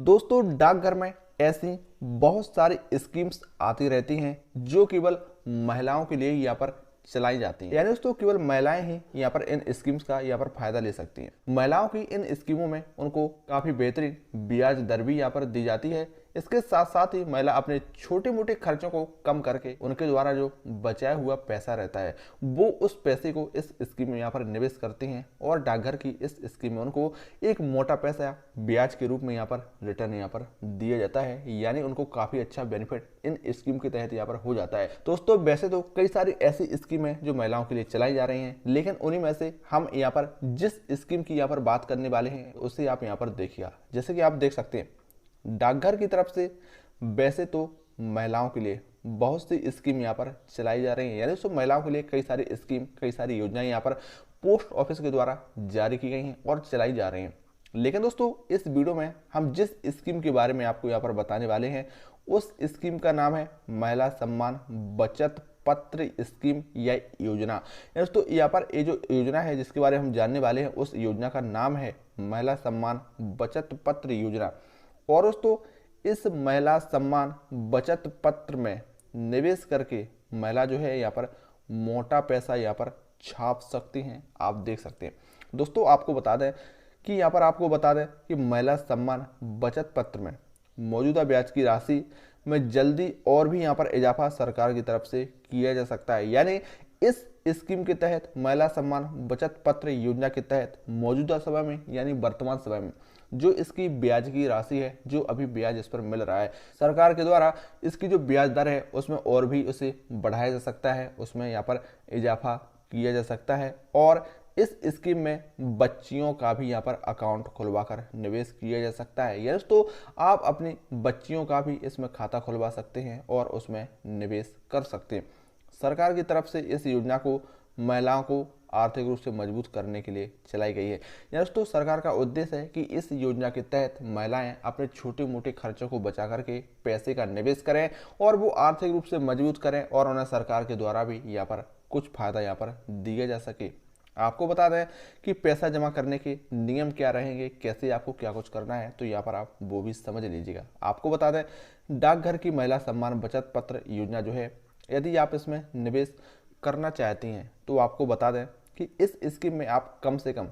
दोस्तों, डाकघर में ऐसी बहुत सारी स्कीम्स आती रहती हैं जो केवल महिलाओं के लिए यहाँ पर चलाई जाती हैं। यानी दोस्तों केवल महिलाएं ही यहाँ पर इन स्कीम्स का यहाँ पर फायदा ले सकती हैं। महिलाओं की इन स्कीमों में उनको काफी बेहतरीन ब्याज दर भी यहाँ पर दी जाती है। इसके साथ साथ ही महिला अपने छोटे मोटे खर्चों को कम करके उनके द्वारा जो बचाया हुआ पैसा रहता है वो उस पैसे को इस स्कीम में यहाँ पर निवेश करती हैं और डाकघर की इस स्कीम में उनको एक मोटा पैसा ब्याज के रूप में यहाँ पर रिटर्न यहाँ पर दिया जाता है। यानी उनको काफी अच्छा बेनिफिट इन स्कीम के तहत यहाँ पर हो जाता है। दोस्तों, वैसे तो कई सारी ऐसी स्कीम है जो महिलाओं के लिए चलाई जा रही हैं, लेकिन उन्हीं में से हम यहाँ पर जिस स्कीम की यहाँ पर बात करने वाले हैं उसे आप यहाँ पर देखिएगा। जैसे कि आप देख सकते हैं, डाकघर की तरफ से वैसे तो महिलाओं के लिए बहुत सी स्कीम यहाँ पर चलाई जा रही है। यानी तो महिलाओं के लिए कई सारी स्कीम, कई सारी योजनाएं यहाँ पर पोस्ट ऑफिस के द्वारा जारी की गई हैं और चलाई जा रही हैं। लेकिन दोस्तों, इस वीडियो में हम जिस स्कीम के बारे में आपको यहाँ पर बताने वाले हैं उस स्कीम का नाम है महिला सम्मान बचत पत्र स्कीम या योजना। दोस्तों, यहाँ पर ये जो योजना है जिसके बारे में हम जानने वाले हैं उस योजना का नाम है महिला सम्मान बचत पत्र योजना। और दोस्तों, इस महिला सम्मान बचत पत्र में निवेश करके महिला जो है यहाँ पर मोटा पैसा यहाँ पर छाप सकती हैं। आप देख सकते हैं। दोस्तों, आपको बता दें कि महिला सम्मान बचत पत्र में मौजूदा ब्याज की राशि में जल्दी और भी यहाँ पर इजाफा सरकार की तरफ से किया जा सकता है। यानी इस स्कीम के तहत महिला सम्मान बचत पत्र योजना के तहत मौजूदा समय में यानी वर्तमान समय में जो इसकी ब्याज की राशि है, जो अभी ब्याज इस पर मिल रहा है सरकार के द्वारा, इसकी जो ब्याज दर है उसमें और भी उसे बढ़ाया जा सकता है, उसमें यहाँ पर इजाफा किया जा सकता है। और इस स्कीम में बच्चियों का भी यहाँ पर अकाउंट खुलवाकर निवेश किया जा सकता है। यस, तो आप अपनी बच्चियों का भी इसमें खाता खुलवा सकते हैं और उसमें निवेश कर सकते हैं। सरकार की तरफ से इस योजना को महिलाओं को आर्थिक रूप से मजबूत करने के लिए चलाई गई है। दोस्तों, सरकार का उद्देश्य है कि इस योजना के तहत महिलाएं अपने छोटे मोटे खर्चों को बचा करके पैसे का निवेश करें और वो आर्थिक रूप से मजबूत करें और उन्हें सरकार के द्वारा भी यहाँ पर कुछ फायदा यहाँ पर दिया जा सके। आपको बता दें कि पैसा जमा करने के नियम क्या रहेंगे, कैसे आपको क्या कुछ करना है, तो यहाँ पर आप वो भी समझ लीजिएगा। आपको बता दें, डाकघर की महिला सम्मान बचत पत्र योजना जो है, यदि आप इसमें निवेश करना चाहती हैं तो आपको बता दें कि इस स्कीम में आप कम से कम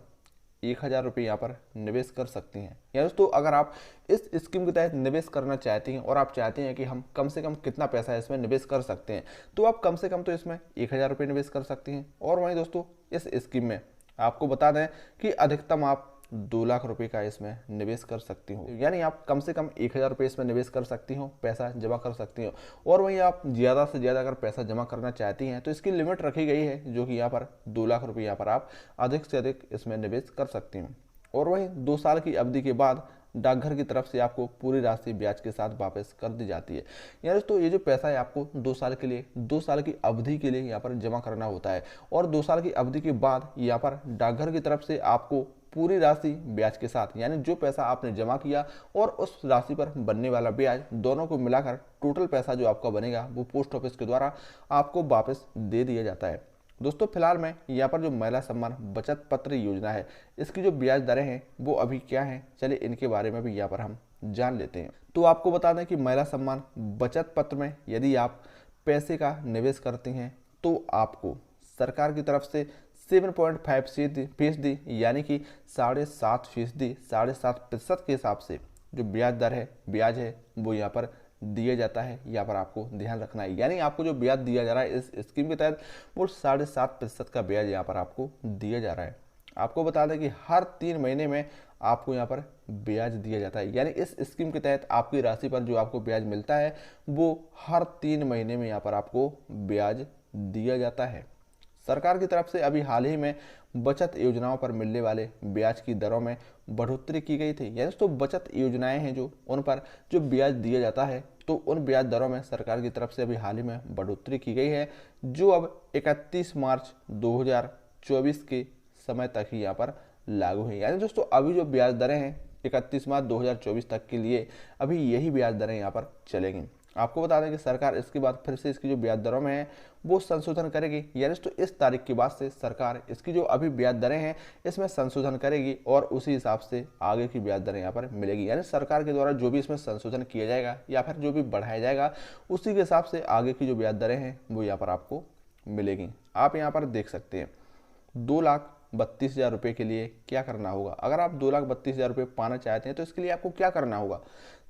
1000 रुपये यहाँ पर निवेश कर सकती हैं। या दोस्तों, अगर आप इस स्कीम के तहत निवेश करना चाहती हैं और आप चाहती हैं कि हम कम से कम कितना पैसा इसमें निवेश कर सकते हैं, तो आप कम से कम तो इसमें 1000 रुपये निवेश कर सकती हैं। और वहीं दोस्तों, इस स्कीम में आपको बता दें कि अधिकतम आप 2 लाख रुपए का इसमें निवेश कर सकती हो। यानी आप कम से कम 1000 रुपये इसमें निवेश कर सकती हो, पैसा जमा कर सकती हो। और वहीं आप ज़्यादा से ज़्यादा अगर पैसा जमा करना चाहती हैं तो इसकी लिमिट रखी गई है, जो कि यहाँ पर 2 लाख रुपये यहाँ पर आप अधिक से अधिक इसमें निवेश कर सकती हैं। और वहीं 2 साल की अवधि के बाद डाकघर की तरफ से आपको पूरी राशि ब्याज के साथ वापस कर दी जाती है। यानी तो ये जो पैसा है आपको 2 साल के लिए, 2 साल की अवधि के लिए यहाँ पर जमा करना होता है। और 2 साल की अवधि के बाद यहाँ पर डाकघर की तरफ से आपको पूरी राशि ब्याज के साथ, यानी जो पैसा आपने जमा किया और उस राशि पर बनने वाला ब्याज, दोनों को मिलाकर टोटल पैसा जो आपका बनेगा वो पोस्ट ऑफिस के द्वारा आपको वापस दे दिया जाता है। दोस्तों, फिलहाल में यहाँ पर जो महिला सम्मान बचत पत्र योजना है, इसकी जो ब्याज दरें हैं वो अभी क्या हैं, चलिए इनके बारे में भी यहाँ पर हम जान लेते हैं। तो आपको बता दें कि महिला सम्मान बचत पत्र में यदि आप पैसे का निवेश करती हैं तो आपको सरकार की तरफ से 7.5% यानी कि 7.5% के हिसाब से जो ब्याज है वो यहाँ पर दिया जाता है। यहाँ पर आपको ध्यान रखना है। यानी आपको जो ब्याज दिया जा रहा है इस स्कीम के तहत वो 7.5% का ब्याज यहाँ पर आपको दिया जा रहा है। आपको बता दें कि हर 3 महीने में आपको यहाँ पर ब्याज दिया जाता है। यानी इस स्कीम के तहत आपकी राशि पर जो आपको ब्याज मिलता है वो हर 3 महीने में यहाँ पर आपको ब्याज दिया जाता है। सरकार की तरफ से अभी हाल ही में बचत योजनाओं पर मिलने वाले ब्याज की दरों में बढ़ोतरी की गई थी। यानी तो बचत योजनाएं हैं जो उन पर जो ब्याज दिया जाता है, तो उन ब्याज दरों में सरकार की तरफ से अभी हाल ही में बढ़ोतरी की गई है, जो अब 31 मार्च 2024 के समय तक ही यहाँ पर लागू है। यानी दोस्तों, अभी जो ब्याज दरें हैं 31 मार्च 2024 तक के लिए अभी यही ब्याज दरें यहाँ पर चलेंगी। आपको बता दें कि सरकार इसके बाद फिर से इसकी जो ब्याज दरों में है वो संशोधन करेगी, यानी तो इस तारीख के बाद से सरकार इसकी जो अभी ब्याज दरें हैं इसमें संशोधन करेगी और उसी हिसाब से आगे की ब्याज दरें यहाँ पर मिलेगी। यानी सरकार के द्वारा जो भी इसमें संशोधन किया जाएगा या फिर जो भी बढ़ाया जाएगा उसी के हिसाब से आगे की जो ब्याज दरें हैं वो यहाँ पर आपको मिलेगी। आप यहाँ पर देख सकते हैं 2,32,000 रुपये के लिए क्या करना होगा। अगर आप 2,32,000 रुपये पाना चाहते हैं तो इसके लिए आपको क्या करना होगा।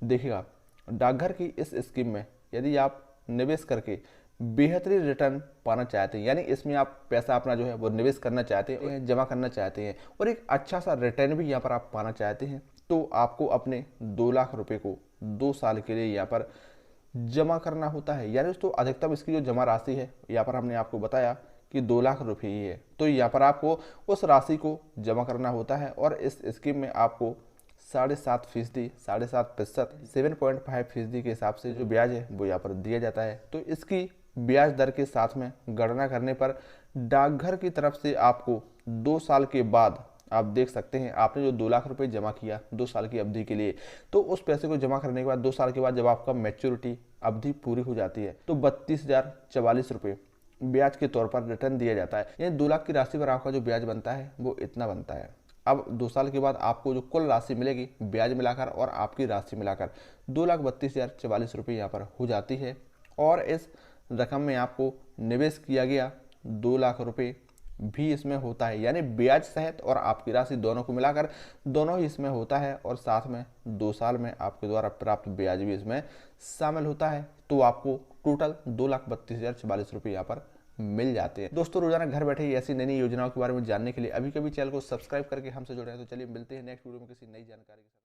देखिएगा, डाकघर की इस स्कीम में यदि आप निवेश करके बेहतरीन रिटर्न पाना चाहते हैं, यानी इसमें आप पैसा अपना जो है वो निवेश करना चाहते हैं, जमा करना चाहते हैं और एक अच्छा सा रिटर्न भी यहाँ पर आप पाना चाहते हैं, तो आपको अपने 2 लाख रुपये को 2 साल के लिए यहाँ पर जमा करना होता है। यानी दोस्तों अधिकतम इसकी जो जमा राशि है यहाँ पर हमने आपको बताया कि 2 लाख रुपये ही है, तो यहाँ पर आपको उस राशि को जमा करना होता है और इस स्कीम में आपको 7.5%, 7.5%, 7.5% के हिसाब से जो ब्याज है वो यहाँ पर दिया जाता है। तो इसकी ब्याज दर के साथ में गणना करने पर डाकघर की तरफ से आपको 2 साल के बाद, आप देख सकते हैं आपने जो 2 लाख रुपए जमा किया 2 साल की अवधि के लिए, तो उस पैसे को जमा करने के बाद 2 साल के बाद जब आपका मैच्योरिटी अवधि पूरी हो जाती है तो 32,044 रुपये ब्याज के तौर पर रिटर्न दिया जाता है। यानी 2 लाख की राशि पर आपका जो ब्याज बनता है वो इतना बनता है। अब 2 साल के बाद आपको जो कुल राशि मिलेगी ब्याज मिलाकर और आपकी राशि मिलाकर 2,32,044 रुपये यहाँ पर हो जाती है और इस रकम में आपको निवेश किया गया 2 लाख रुपये भी इसमें होता है, यानी ब्याज सहित और आपकी राशि दोनों को मिलाकर दोनों ही इसमें होता है और साथ में 2 साल में आपके द्वारा प्राप्त ब्याज भी इसमें शामिल होता है। तो आपको टोटल 2,32,044 रुपये यहाँ पर मिल जाते हैं। दोस्तों रोजाना घर बैठे ऐसी नई योजनाओं के बारे में जानने के लिए अभी कभी चैनल को सब्सक्राइब करके हमसे जुड़े हैं। तो चलिए मिलते हैं नेक्स्ट वीडियो में किसी नई जानकारी के साथ।